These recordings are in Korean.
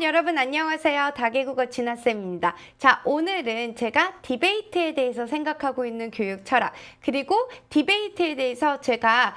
여러분 안녕하세요. 다계국어 진아쌤입니다. 자, 오늘은 제가 디베이트에 대해서 생각하고 있는 교육 철학, 그리고 디베이트에 대해서 제가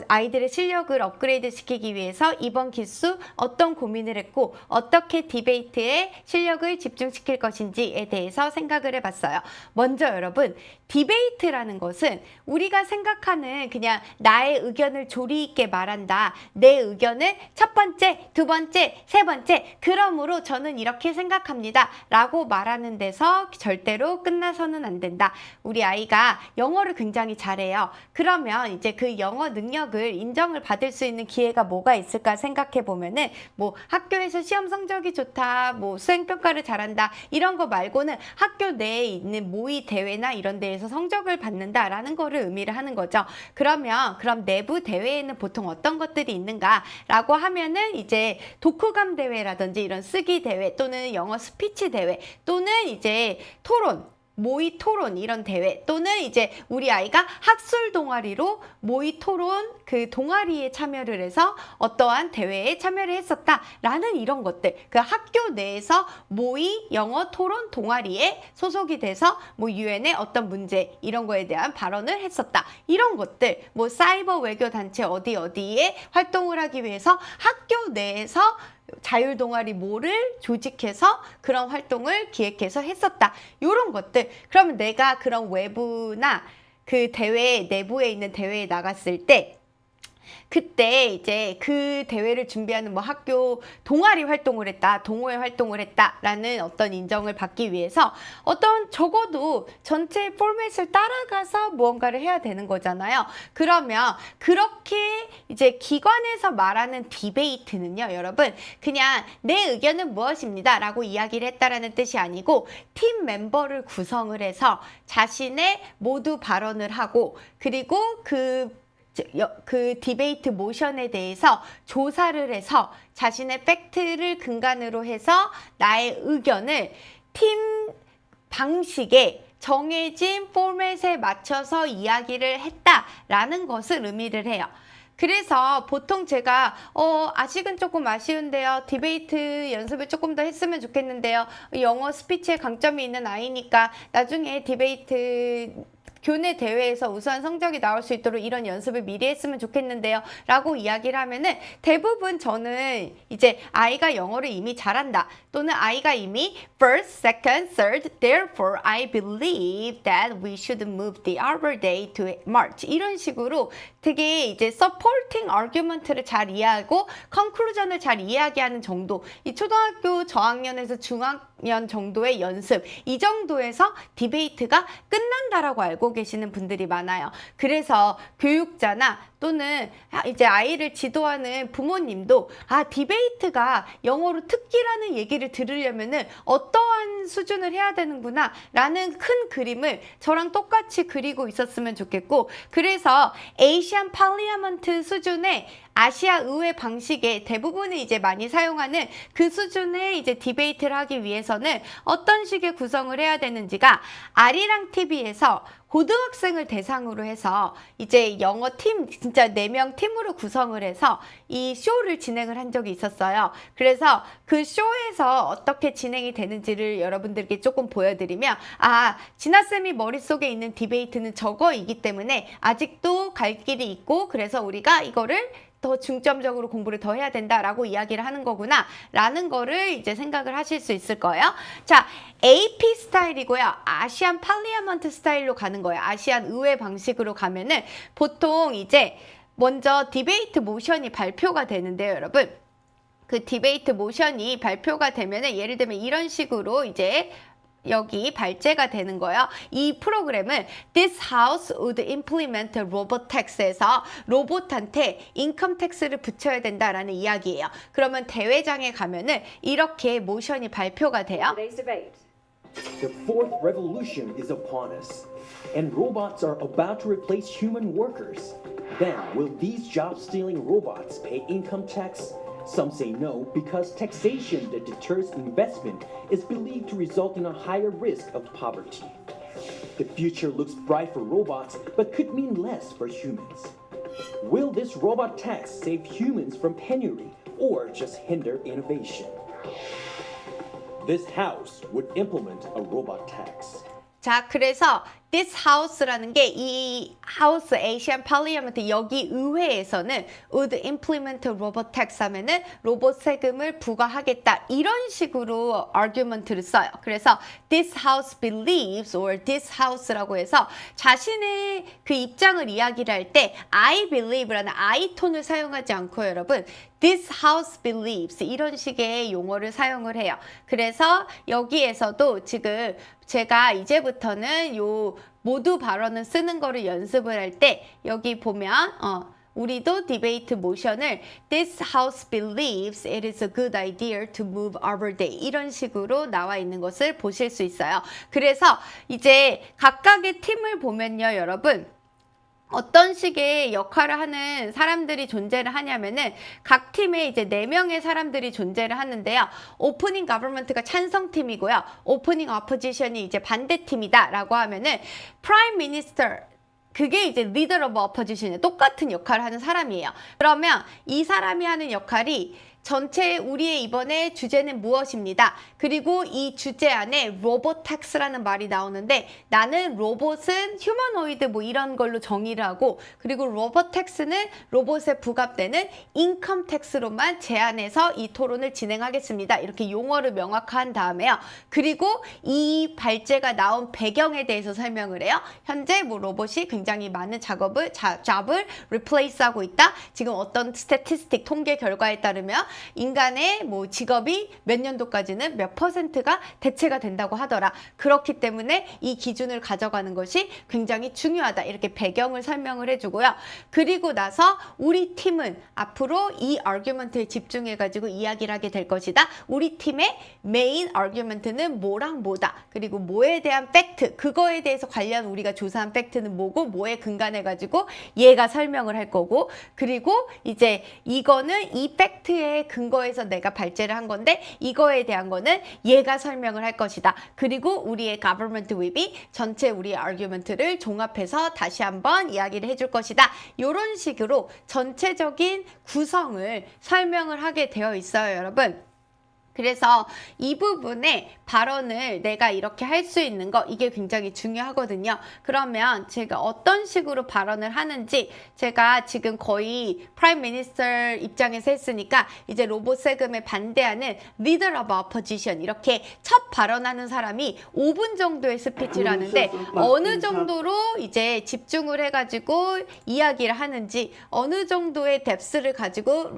아이들의 실력을 업그레이드 시키기 위해서 이번 기수 어떤 고민을 했고 어떻게 디베이트에 실력을 집중시킬 것인지에 대해서 생각을 해봤어요. 먼저 여러분, 디베이트라는 것은 우리가 생각하는 그냥 나의 의견을 조리 있게 말한다. 내 의견을 첫 번째, 두 번째, 세 번째, 그러므로 저는 이렇게 생각합니다. 라고 말하는 데서 절대로 끝나서는 안 된다. 우리 아이가 영어를 굉장히 잘해요. 그러면 이제 그 영어 능력을 인정을 받을 수 있는 기회가 뭐가 있을까 생각해 보면은 뭐 학교에서 시험 성적이 좋다, 뭐 수행평가를 잘한다, 이런 거 말고는 학교 내에 있는 모의 대회나 이런 데에서 성적을 받는다라는 거를 의미를 하는 거죠. 그럼 내부 대회에는 보통 어떤 것들이 있는가라고 하면은 이제 독후감 대회라든지 이런 쓰기 대회 또는 영어 스피치 대회 또는 이제 토론, 모의 토론 이런 대회 또는 이제 우리 아이가 학술 동아리로 모의 토론 그 동아리에 참여를 해서 어떠한 대회에 참여를 했었다라는 이런 것들, 그 학교 내에서 모의 영어 토론 동아리에 소속이 돼서 뭐 유엔의 어떤 문제 이런 거에 대한 발언을 했었다, 이런 것들, 뭐 사이버 외교 단체 어디에 활동을 하기 위해서 학교 내에서 자율 동아리 모를 조직해서 그런 활동을 기획해서 했었다, 이런 것들. 그러면 내가 그런 외부나 그 대회 내부에 있는 대회에 나갔을 때 그때 이제 그 대회를 준비하는 뭐 학교 동아리 활동을 했다, 동호회 활동을 했다라는 어떤 인정을 받기 위해서 어떤 적어도 전체 포맷을 따라가서 무언가를 해야 되는 거잖아요. 그러면 그렇게 이제 기관에서 말하는 디베이트는요, 여러분, 그냥 내 의견은 무엇입니다 라고 이야기를 했다라는 뜻이 아니고 팀 멤버를 구성을 해서 자신의 모두 발언을 하고, 그리고 그 디베이트 모션에 대해서 조사를 해서 자신의 팩트를 근간으로 해서 나의 의견을 팀 방식에 정해진 포맷에 맞춰서 이야기를 했다라는 것을 의미를 해요. 그래서 보통 제가 아직은 조금 아쉬운데요, 디베이트 연습을 조금 더 했으면 좋겠는데요, 영어 스피치에 강점이 있는 아이니까 나중에 디베이트 교내 대회에서 우수한 성적이 나올 수 있도록 이런 연습을 미리 했으면 좋겠는데요 라고 이야기를 하면은 대부분 저는 이제 아이가 영어를 이미 잘한다, 또는 아이가 이미 first, second, third, therefore I believe that we should move the Arbor Day to March, 이런 식으로 되게 이제 supporting argument를 잘 이해하고 conclusion을 잘 이야기하는 정도, 이 초등학교 저학년에서 중학년 정도의 연습, 이 정도에서 디베이트가 끝난다라고 알고 계시는 분들이 많아요. 그래서 교육자나 또는 이제 아이를 지도하는 부모님도 디베이트가 영어로 특기라는 얘기를 들으려면은 어떠한 수준을 해야 되는구나 라는 큰 그림을 저랑 똑같이 그리고 있었으면 좋겠고, 그래서 아시안 팔리아먼트 수준의 아시아 의회 방식에 대부분이 이제 많이 사용하는 그 수준의 이제 디베이트를 하기 위해서는 어떤 식의 구성을 해야 되는지가 아리랑 TV에서 고등학생을 대상으로 해서 이제 영어 팀 진짜 4명 팀으로 구성을 해서 이 쇼를 진행을 한 적이 있었어요. 그래서 그 쇼에서 어떻게 진행이 되는지를 여러분들께 조금 보여드리면, 진아쌤이 머릿속에 있는 디베이트는 저거이기 때문에 아직도 갈 길이 있고, 그래서 우리가 이거를 더 중점적으로 공부를 더 해야 된다라고 이야기를 하는 거구나 라는 거를 이제 생각을 하실 수 있을 거예요. 자, AP 스타일이고요, 아시안 팔리아먼트 스타일로 가는 거예요. 아시안 의회 방식으로 가면은 보통 이제 먼저 디베이트 모션이 발표가 되는데요, 여러분. 그 디베이트 모션이 발표가 되면은 예를 들면 이런 식으로 이제 여기 발제가 되는 거예요. 이 프로그램은 This house would implement robot tax에서 로봇한테 인컴 텍스를 붙여야 된다라는 이야기예요. 그러면 대회장에 가면은 이렇게 모션이 발표가 돼요. Today's debate. The fourth revolution is upon us, and robots are about to replace human workers. Then, will these job-stealing robots pay income tax? Some say no because taxation that deters investment is believed to result in a higher risk of poverty. The future looks bright for robots, but could mean less for humans. Will this robot tax save humans from penury or just hinder innovation? This house would implement a robot tax. 자, 그래서 this house라는 게 이 하우스 Asian Parliament 여기 의회에서는 would implement a robot tax 하면은 로봇 세금을 부과하겠다 이런 식으로 argument를 써요. 그래서 this house believes or this house라고 해서 자신의 그 입장을 이야기를 할 때 I believe라는 I 톤을 사용하지 않고 여러분 this house believes 이런 식의 용어를 사용을 해요. 그래서 여기에서도 지금 제가 이제부터는 요 모두 발언을 쓰는 거를 연습을 할 때 여기 보면 우리도 디베이트 모션을 This house believes it is a good idea to move Arbor Day 이런 식으로 나와 있는 것을 보실 수 있어요. 그래서 이제 각각의 팀을 보면요 여러분 어떤 식의 역할을 하는 사람들이 존재를 하냐면은 각 팀에 이제 4명의 사람들이 존재를 하는데요. 오프닝 가버먼트가 찬성팀이고요. 오프닝 어포지션이 이제 반대팀이다라고 하면은 프라임 미니스터 그게 이제 리더 오브 어포지션에 똑같은 역할을 하는 사람이에요. 그러면 이 사람이 하는 역할이 전체 우리의 이번에 주제는 무엇입니다. 그리고 이 주제 안에 로봇 텍스라는 말이 나오는데 나는 로봇은 휴머노이드 뭐 이런 걸로 정의를 하고 그리고 로봇 텍스는 로봇에 부과되는 인컴 텍스로만 제한해서 이 토론을 진행하겠습니다. 이렇게 용어를 명확화한 다음에요. 그리고 이 발제가 나온 배경에 대해서 설명을 해요. 현재 뭐 로봇이 굉장히 많은 잡을 replace하고 있다. 지금 어떤 스태티스틱 통계 결과에 따르면 인간의 뭐 직업이 몇 년도까지는 몇 %가 대체가 된다고 하더라. 그렇기 때문에 이 기준을 가져가는 것이 굉장히 중요하다. 이렇게 배경을 설명을 해주고요. 그리고 나서 우리 팀은 앞으로 이 argument에 집중해가지고 이야기를 하게 될 것이다. 우리 팀의 메인 argument는 뭐랑 뭐다. 그리고 뭐에 대한 팩트, 그거에 대해서 관련 우리가 조사한 팩트는 뭐고 뭐에 근간해가지고 얘가 설명을 할 거고 그리고 이제 이거는 이 팩트의 근거에서 내가 발제를 한 건데 이거에 대한 거는 얘가 설명을 할 것이다. 그리고 우리의 government whip이 전체 우리의 argument를 종합해서 다시 한번 이야기를 해줄 것이다. 이런 식으로 전체적인 구성을 설명을 하게 되어 있어요, 여러분. 그래서 이 부분에 발언을 내가 이렇게 할 수 있는 거 이게 굉장히 중요하거든요. 그러면 제가 어떤 식으로 발언을 하는지 제가 지금 거의 프라임 미니스터 입장에서 했으니까 이제 로봇 세금에 반대하는 리더 오브 어포지션 이렇게 첫 발언하는 사람이 5분 정도의 스피치를 하는데 어느 정도로 이제 집중을 해가지고 이야기를 하는지 어느 정도의 뎁스를 가지고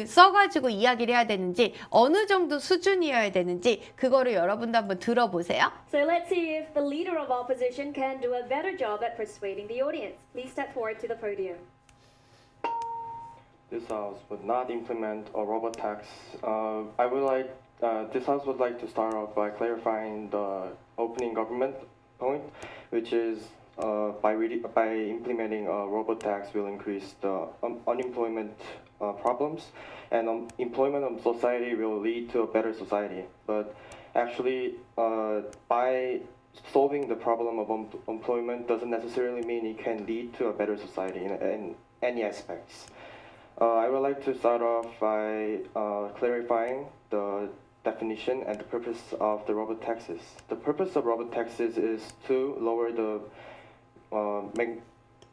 써가지고 이야기를 해야 되는지 어느 정도 수준이어야 되는지 그거를 여러분도 한번 들어보세요. So let's see if the leader of opposition can do a better job at persuading the audience. Please step forward to the podium. This house would not implement a robot tax. This house would like to start off by clarifying the opening government point, which is by implementing a robot tax will increase the unemployment problems, and employment of society will lead to a better society. But actually, by solving the problem of employment doesn't necessarily mean it can lead to a better society in any aspects. I would like to start off by clarifying the definition and the purpose of the robot taxes. The purpose of robot taxes is to lower the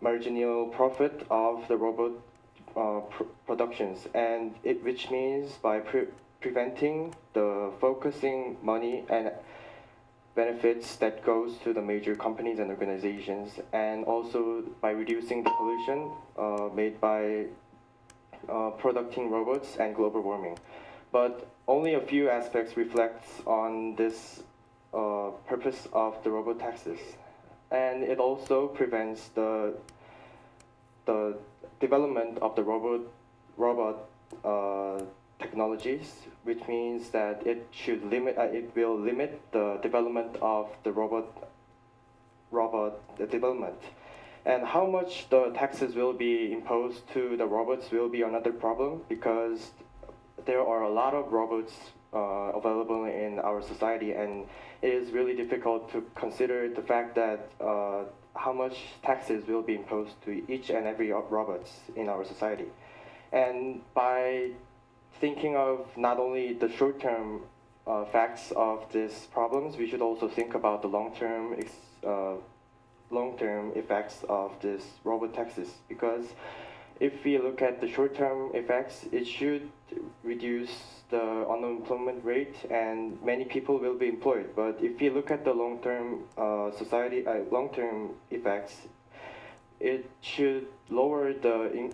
marginal profit of the robot productions, and which means by preventing the focusing money and benefits that goes to the major companies and organizations, and also by reducing the pollution made by producing robots and global warming. But only a few aspects reflects on this purpose of the robot taxes, and it also prevents the development of the robot technologies, which means that it will limit the development of the robot development. And how much the taxes will be imposed to the robots will be another problem, because there are a lot of robots available in our society, and it is really difficult to consider the fact that how much taxes will be imposed to each and every robots in our society. And by thinking of not only the short-term facts of these problems, we should also think about the long-term effects of this robot taxis. Because if we look at the short-term effects, it should reduce the unemployment rate and many people will be employed. But if you look at the long-term long-term effects, it should lower the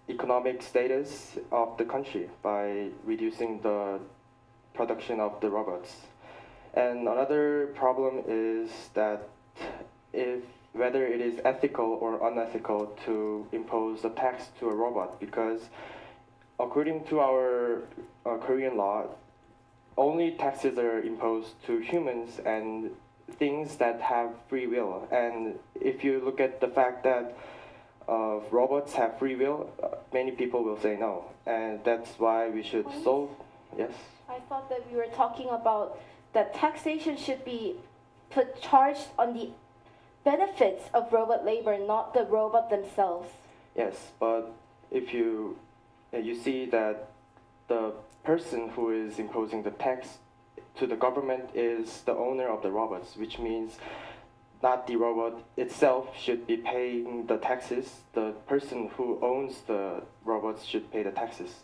economic status of the country by reducing the production of the robots. And another problem is that whether it is ethical or unethical to impose a tax to a robot, because according to our Korean law, only taxes are imposed to humans and things that have free will. And if you look at the fact that robots have free will, many people will say no. And that's why we should solve. Yes? I thought that we were talking about that taxation should be charged on the benefits of robot labor, not the robot themselves. Yes, but if you see that the person who is imposing the tax to the government is the owner of the robots, which means not the robot itself should be paying the taxes. The person who owns the robots should pay the taxes.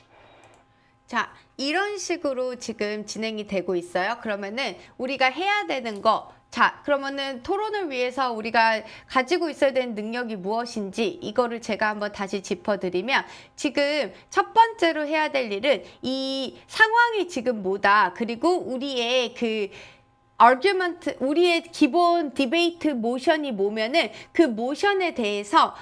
자, 이런 식으로 지금 진행이 되고 있어요. 그러면은 우리가 해야 되는 거, 자, 그러면은 토론을 위해서 우리가 가지고 있어야 되는 능력이 무엇인지 이거를 제가 한번 다시 짚어드리면, 지금 첫 번째로 해야 될 일은 이 상황이 지금 뭐다, 그리고 우리의 그 argument, 우리의 기본 디베이트 모션이 뭐면은 그 모션에 대해서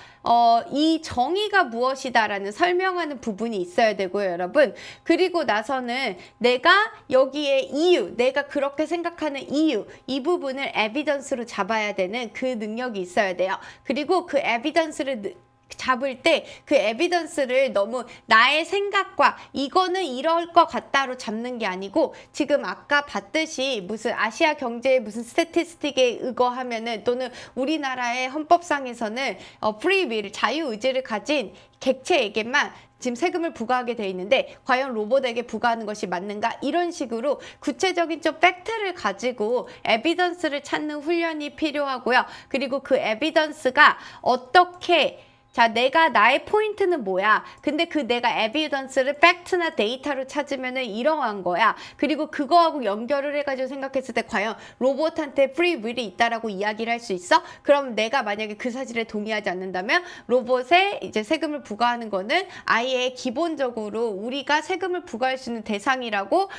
이 정의가 무엇이다라는 설명하는 부분이 있어야 되고요, 여러분. 그리고 나서는 내가 여기에 이유, 내가 그렇게 생각하는 이유, 이 부분을 에비던스로 잡아야 되는 그 능력이 있어야 돼요. 그리고 그 에비던스를 잡을 때 그 에비던스를 너무 나의 생각과 이거는 이럴 것 같다로 잡는 게 아니고, 지금 아까 봤듯이 무슨 아시아 경제의 무슨 스태티스틱에 의거하면은, 또는 우리나라의 헌법상에서는 프리윌, 자유의지를 가진 객체에게만 지금 세금을 부과하게 돼 있는데 과연 로봇에게 부과하는 것이 맞는가, 이런 식으로 구체적인 좀 팩트를 가지고 에비던스를 찾는 훈련이 필요하고요. 그리고 그 에비던스가 어떻게, 자, 내가 나의 포인트는 뭐야? 근데 그 내가 에비던스를 팩트나 데이터로 찾으면은 이러한 거야. 그리고 그거하고 연결을 해가지고 생각했을 때 과연 로봇한테 프리 윌이 있다라고 이야기를 할 수 있어? 그럼 내가 만약에 그 사실에 동의하지 않는다면 로봇에 이제 세금을 부과하는 거는 아예 기본적으로 우리가 세금을 부과할 수 있는 대상이라고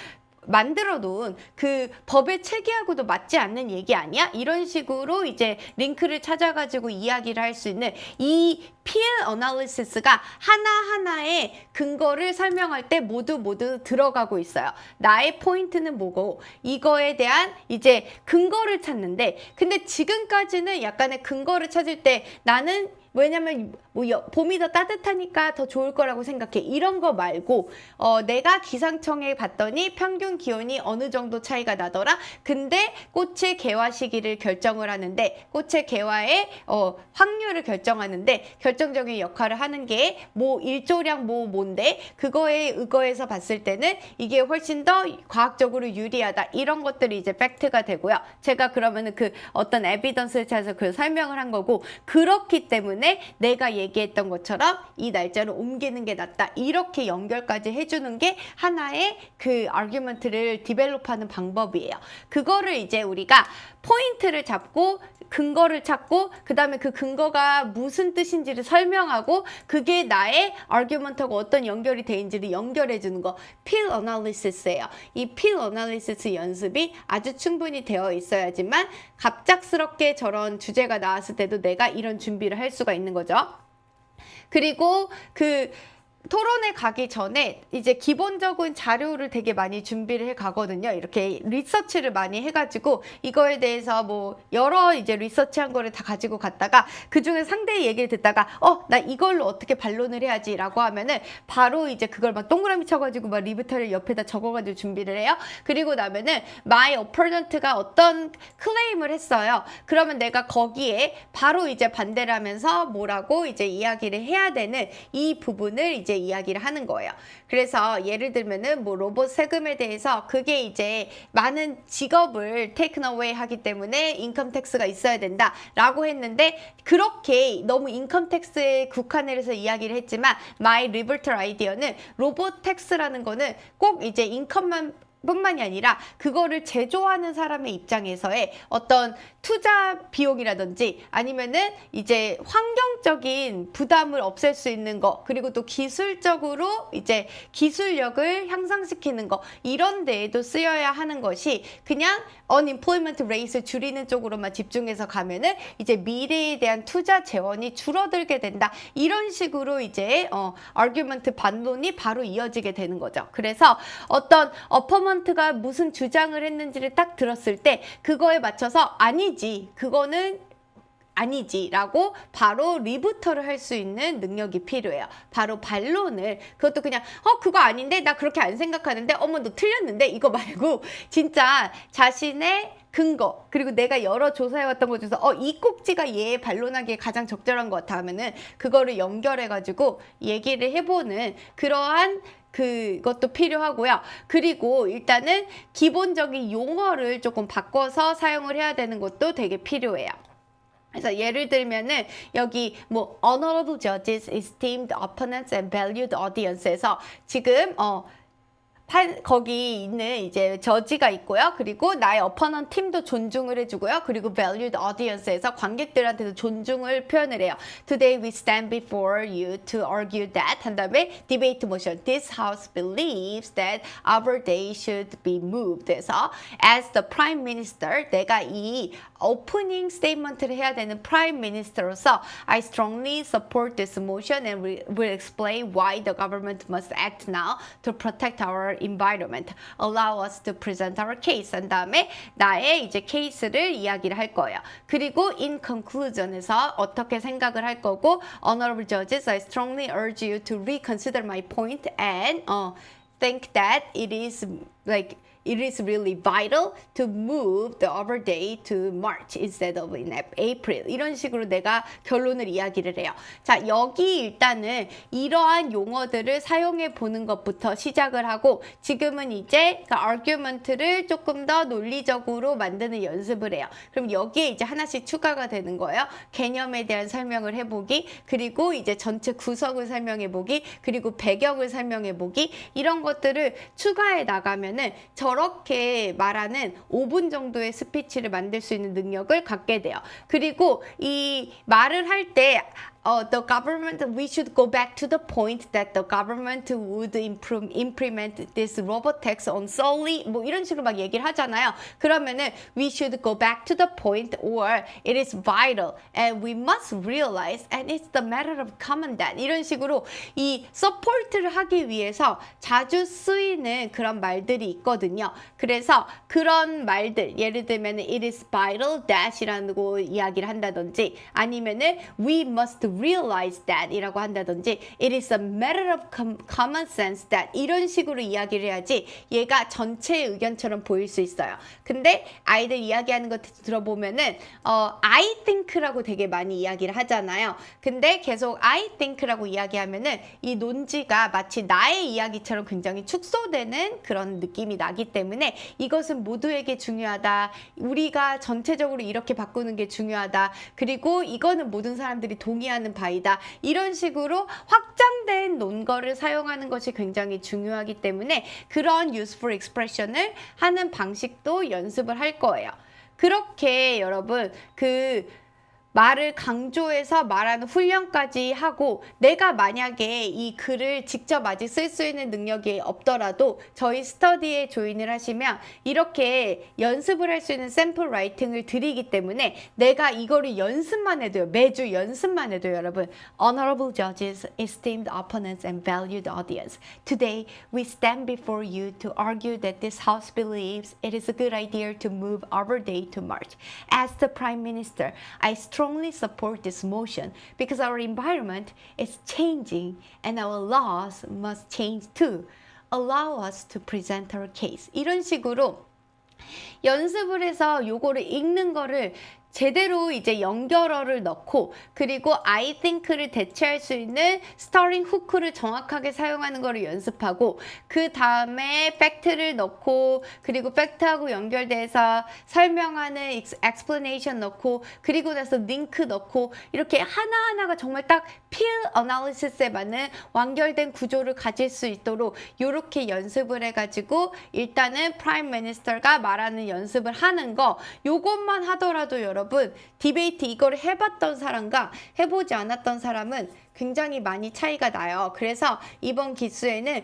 만들어 놓은 그 법의 체계하고도 맞지 않는 얘기 아니야? 이런 식으로 이제 링크를 찾아가지고 이야기를 할 수 있는 이 peer analysis가 하나하나의 근거를 설명할 때 모두 들어가고 있어요. 나의 포인트는 뭐고 이거에 대한 이제 근거를 찾는데, 근데 지금까지는 약간의 근거를 찾을 때 나는 왜냐면 뭐 봄이 더 따뜻하니까 더 좋을 거라고 생각해, 이런 거 말고 내가 기상청에 봤더니 평균 기온이 어느 정도 차이가 나더라. 근데 꽃의 개화 시기를 결정을 하는데, 꽃의 개화의 확률을 결정하는데 결정적인 역할을 하는 게 뭐 일조량 뭔데, 그거에 의거해서 봤을 때는 이게 훨씬 더 과학적으로 유리하다, 이런 것들이 이제 팩트가 되고요. 제가 그러면은 그 어떤 에비던스를 찾아서 그 설명을 한 거고, 그렇기 때문에 내가 얘기했던 것처럼 이 날짜를 옮기는 게 낫다, 이렇게 연결까지 해주는 게 하나의 그 아규먼트를 디벨롭하는 방법이에요. 그거를 이제 우리가 포인트를 잡고 근거를 찾고, 그 다음에 그 근거가 무슨 뜻인지를 설명하고, 그게 나의 아규먼트하고 어떤 연결이 돼 있는지를 연결해 주는 거, peer analysis예요. 이 peer analysis 연습이 아주 충분히 되어 있어야지만 갑작스럽게 저런 주제가 나왔을 때도 내가 이런 준비를 할 수가 있는 거죠. 그리고 그 토론에 가기 전에 이제 기본적인 자료를 되게 많이 준비를 해 가거든요. 이렇게 리서치를 많이 해가지고 이거에 대해서 뭐 여러 이제 리서치한 거를 다 가지고 갔다가 그 중에 상대의 얘기를 듣다가 나 이걸로 어떻게 반론을 해야지 라고 하면은 바로 이제 그걸 막 동그라미 쳐가지고 막 리뷰터를 옆에다 적어가지고 준비를 해요. 그리고 나면은 my opponent가 어떤 클레임을 했어요. 그러면 내가 거기에 바로 이제 반대를 하면서 뭐라고 이제 이야기를 해야 되는 이 부분을 이제 이제 이야기를 하는 거예요. 그래서 예를 들면은 뭐 로봇 세금에 대해서 그게 이제 많은 직업을 taken away 하기 때문에 인컴 텍스가 있어야 된다라고 했는데 그렇게 너무 인컴 텍스에 국한해서 이야기를 했지만 my liberal 아이디어는 로봇 텍스라는 거는 꼭 이제 인컴만 뿐만이 아니라 그거를 제조하는 사람의 입장에서의 어떤 투자 비용이라든지 아니면은 이제 환경적인 부담을 없앨 수 있는 거 그리고 또 기술적으로 이제 기술력을 향상시키는 거 이런 데에도 쓰여야 하는 것이 그냥 unemployment rate를 줄이는 쪽으로만 집중해서 가면은 이제 미래에 대한 투자 재원이 줄어들게 된다 이런 식으로 이제 argument 반론이 바로 이어지게 되는 거죠. 그래서 어떤 어퍼먼트가 무슨 주장을 했는지를 딱 들었을 때 그거에 맞춰서 아니지 그거는 아니지라고 바로 리부터를 할 수 있는 능력이 필요해요. 바로 반론을 그것도 그냥 그거 아닌데 나 그렇게 안 생각하는데 어머 너 틀렸는데 이거 말고 진짜 자신의 근거 그리고 내가 여러 조사해왔던 것 중에서 이 꼭지가 얘 반론하기에 가장 적절한 것 같아 하면은 그거를 연결해가지고 얘기를 해보는 그러한 그것도 필요하고요. 그리고 일단은 기본적인 용어를 조금 바꿔서 사용을 해야 되는 것도 되게 필요해요. 그래서 예를 들면은 여기 뭐 honorable judges, esteemed opponents and valued audience에서 지금 거기 있는 이제 저지가 있고요. 그리고 나의 어퍼넌 팀도 존중을 해주고요. 그리고 valued audience에서 관객들한테도 존중을 표현을 해요. Today we stand before you to argue that 한 다음에 debate motion. This house believes that our day should be moved. 그래서 as the prime minister 내가 이 오프닝 스테이트먼트를 해야 되는 prime minister로서 I strongly support this motion and will explain why the government must act now to protect our environment. Allow us to present our case. 한 다음에 나의 이제 케이스를 이야기를 할 거예요. 그리고 in conclusion에서 어떻게 생각을 할 거고 Honorable judges, I strongly urge you to reconsider my point and think that it is really vital to move the Arbor Day to March instead of in April. 이런 식으로 내가 결론을 이야기를 해요. 자, 여기 일단은 이러한 용어들을 사용해 보는 것부터 시작을 하고 지금은 이제 그 argument를 조금 더 논리적으로 만드는 연습을 해요. 그럼 여기에 이제 하나씩 추가가 되는 거예요. 개념에 대한 설명을 해보기, 그리고 이제 전체 구성을 설명해 보기, 그리고 배경을 설명해 보기 이런 것들을 추가해 나가면은 저렇게 말하는 5분 정도의 스피치를 만들 수 있는 능력을 갖게 돼요. 그리고 이 말을 할 때 the government, we should go back to the point that the government would implement this robot tax on solely 뭐 이런 식으로 막 얘기를 하잖아요. 그러면은 we should go back to the point or it is vital and we must realize and it's the matter of common that 이런 식으로 이 support를 하기 위해서 자주 쓰이는 그런 말들이 있거든요. 그래서 그런 말들 예를 들면 it is vital that이라고 이야기를 한다든지 아니면은 we must realize that 이라고 한다든지 it is a matter of common sense that 이런 식으로 이야기를 해야지 얘가 전체 의견처럼 보일 수 있어요. 근데 아이들 이야기하는 것 들어보면은 I think라고 되게 많이 이야기를 하잖아요. 근데 계속 I think라고 이야기하면은 이 논지가 마치 나의 이야기처럼 굉장히 축소되는 그런 느낌이 나기 때문에 이것은 모두에게 중요하다. 우리가 전체적으로 이렇게 바꾸는 게 중요하다. 그리고 이거는 모든 사람들이 동의하는 바이다. 이런 식으로 확장된 논거를 사용하는 것이 굉장히 중요하기 때문에 그런 useful expression을 하는 방식도 연습을 할 거예요. 그렇게 여러분 말을 강조해서 말하는 훈련까지 하고 내가 만약에 이 글을 직접 아직 쓸 수 있는 능력이 없더라도 저희 스터디에 조인을 하시면 이렇게 연습을 할 수 있는 샘플 라이팅을 드리기 때문에 내가 이거를 연습만 해도요. 매주 연습만 해도요. 여러분 Honorable judges, esteemed opponents and valued audience. Today we stand before you to argue that this house believes it is a good idea to move Arbor Day to March. As the Prime Minister, I strongly support this motion because our environment is changing and our laws must change too. Allow us to present our case. 이런 식으로 연습을 해서 요거를 읽는 거를 제대로 이제 연결어를 넣고 그리고 I think를 대체할 수 있는 starting hook를 정확하게 사용하는 거를 연습하고 그 다음에 팩트를 넣고 그리고 팩트하고 연결돼서 설명하는 explanation 넣고 그리고 나서 링크 넣고 이렇게 하나하나가 정말 딱 peer analysis에 맞는 완결된 구조를 가질 수 있도록 이렇게 연습을 해가지고 일단은 프라임 미니스터가 말하는 연습을 하는 거 요것만 하더라도 여러분 디베이트 이거를 해봤던 사람과 해보지 않았던 사람은 굉장히 많이 차이가 나요. 그래서 이번 기수에는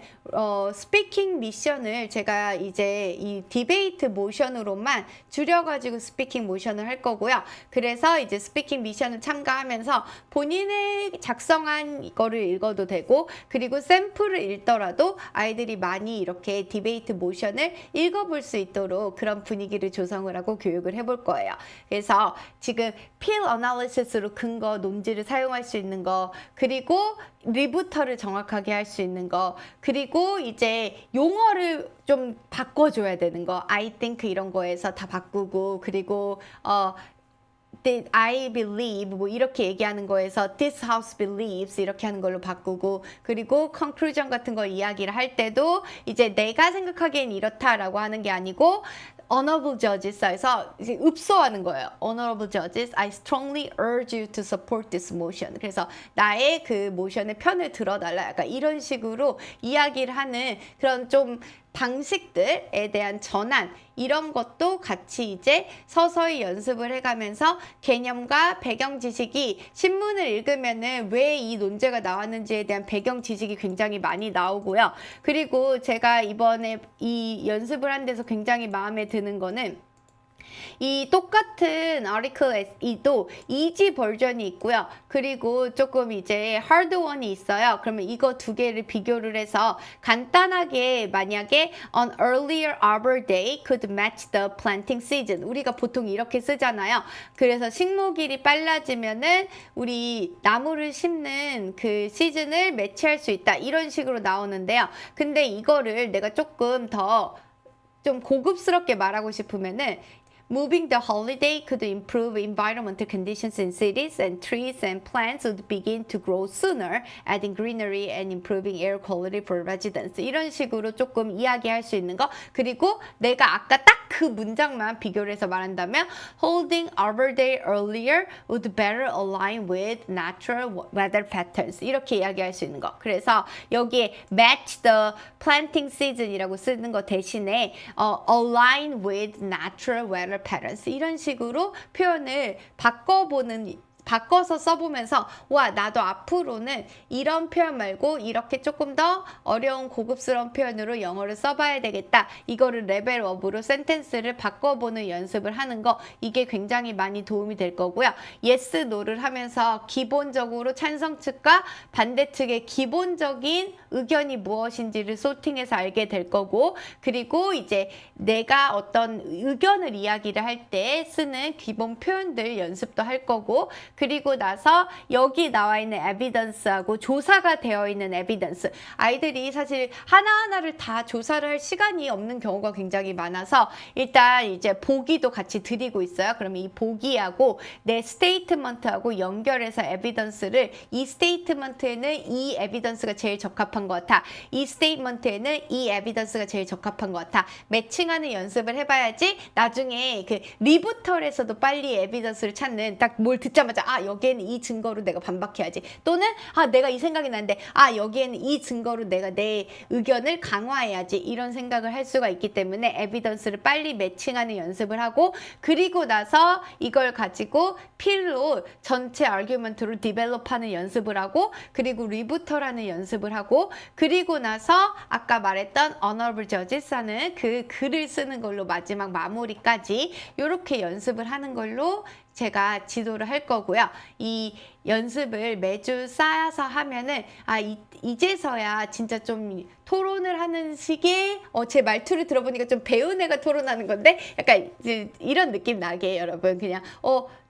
스피킹 미션을 제가 이제 이 디베이트 모션으로만 줄여가지고 스피킹 모션을 할 거고요. 그래서 이제 스피킹 미션을 참가하면서 본인의 작성한 이거를 읽어도 되고 그리고 샘플을 읽더라도 아이들이 많이 이렇게 디베이트 모션을 읽어볼 수 있도록 그런 분위기를 조성을 하고 교육을 해볼 거예요. 그래서 지금 peer analysis로 근거, 논지를 사용할 수 있는 거 그리고 리부터를 정확하게 할 수 있는 거 그리고 이제 용어를 좀 바꿔줘야 되는 거 I think 이런 거에서 다 바꾸고 그리고 that I believe 뭐 이렇게 얘기하는 거에서 this house believes 이렇게 하는 걸로 바꾸고 그리고 conclusion 같은 거 이야기를 할 때도 이제 내가 생각하기엔 이렇다라고 하는 게 아니고 Honorable Judges에서 이제 읍소하는 거예요. Honorable Judges, I strongly urge you to support this motion. 그래서 나의 그 모션의 편을 들어달라. 약간 이런 식으로 이야기를 하는 그런 좀 방식들에 대한 전환 이런 것도 같이 이제 서서히 연습을 해가면서 개념과 배경 지식이 신문을 읽으면은 왜 이 논제가 나왔는지에 대한 배경 지식이 굉장히 많이 나오고요. 그리고 제가 이번에 이 연습을 한 데서 굉장히 마음에 드는 거는 이 똑같은 article에도 easy 버전이 있고요. 그리고 조금 이제 hard one이 있어요. 그러면 이거 두 개를 비교를 해서 간단하게 만약에 an earlier arbor day could match the planting season. 우리가 보통 이렇게 쓰잖아요. 그래서 식목일이 빨라지면은 우리 나무를 심는 그 시즌을 매치할 수 있다. 이런 식으로 나오는데요. 근데 이거를 내가 조금 더 좀 고급스럽게 말하고 싶으면은 Moving the holiday could improve environmental conditions in cities and trees and plants would begin to grow sooner, adding greenery and improving air quality for residents. 이런 식으로 조금 이야기할 수 있는 거. 그리고 내가 아까 딱 그 문장만 비교를 해서 말한다면 Holding Arbor Day earlier would better align with natural weather patterns. 이렇게 이야기할 수 있는 거. 그래서 여기에 match the planting season이라고 쓰는 거 대신에 align with natural weather patterns 이런 식으로 표현을 바꿔서 써보면서 와 나도 앞으로는 이런 표현 말고 이렇게 조금 더 어려운 고급스러운 표현으로 영어를 써봐야 되겠다. 이거를 레벨업으로 센텐스를 바꿔보는 연습을 하는 거 이게 굉장히 많이 도움이 될 거고요. yes, no를 하면서 기본적으로 찬성 측과 반대 측의 기본적인 의견이 무엇인지를 소팅해서 알게 될 거고 그리고 이제 내가 어떤 의견을 이야기를 할 때 쓰는 기본 표현들 연습도 할 거고 그리고 나서 여기 나와 있는 evidence하고 조사가 되어 있는 evidence 아이들이 사실 하나하나를 다 조사를 할 시간이 없는 경우가 굉장히 많아서 일단 이제 보기도 같이 드리고 있어요. 그러면 이 보기하고 내 스테이트먼트하고 연결해서 evidence를 이 스테이트먼트에는 이 evidence가 제일 적합한 것 같아. 이 스테이트먼트에는 이 evidence가 제일 적합한 것 같아. 매칭하는 연습을 해봐야지 나중에 그 리부털에서도 빨리 evidence를 찾는 딱 뭘 듣자마자 여기에는 이 증거로 내가 반박해야지. 또는 내가 이 생각이 나는데 여기에는 이 증거로 내가 내 의견을 강화해야지. 이런 생각을 할 수가 있기 때문에 에비던스를 빨리 매칭하는 연습을 하고 그리고 나서 이걸 가지고 필로 전체 아규먼트로 디벨롭하는 연습을 하고 그리고 리부터라는 연습을 하고 그리고 나서 아까 말했던 Honorable Judges 하는 그 글을 쓰는 걸로 마지막 마무리까지 이렇게 연습을 하는 걸로 제가 지도를 할 거고요. 이 연습을 매주 쌓아서 하면은 이제서야 진짜 좀 토론을 하는 식의 제 말투를 들어보니까 좀 배운 애가 토론하는 건데 약간 이런 느낌 나게 여러분 그냥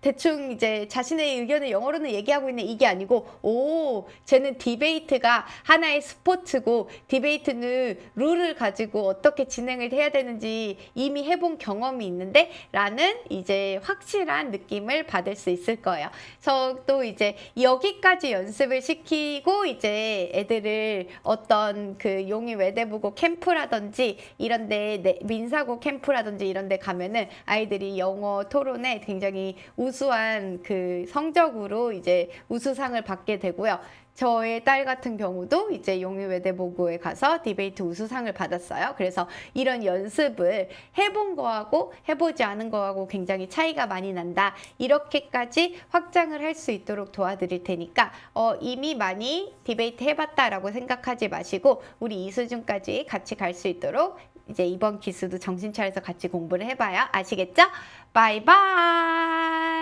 대충 이제 자신의 의견을 영어로는 얘기하고 있는 이게 아니고, 오, 쟤는 디베이트가 하나의 스포츠고 디베이트는 룰을 가지고 어떻게 진행을 해야 되는지 이미 해본 경험이 있는데 라는 이제 확실한 느낌을 받을 수 있을 거예요. 그래서 또 이제 여기까지 연습을 시키고 이제 애들을 어떤 그 용인 외대부고 캠프라든지 이런데 민사고 캠프라든지 이런데 가면은 아이들이 영어 토론에 굉장히 우수한 그 성적으로 이제 우수상을 받게 되고요. 저의 딸 같은 경우도 이제 용인 외대부고에 가서 디베이트 우수상을 받았어요. 그래서 이런 연습을 해본 거하고 해보지 않은 거하고 굉장히 차이가 많이 난다. 이렇게까지 확장을 할 수 있도록 도와드릴 테니까 이미 많이 디베이트 해봤다라고 생각하지 마시고 우리 이수준까지 같이 갈 수 있도록 이제 이번 기수도 정신 차려서 같이 공부를 해봐요. 아시겠죠? 바이바이.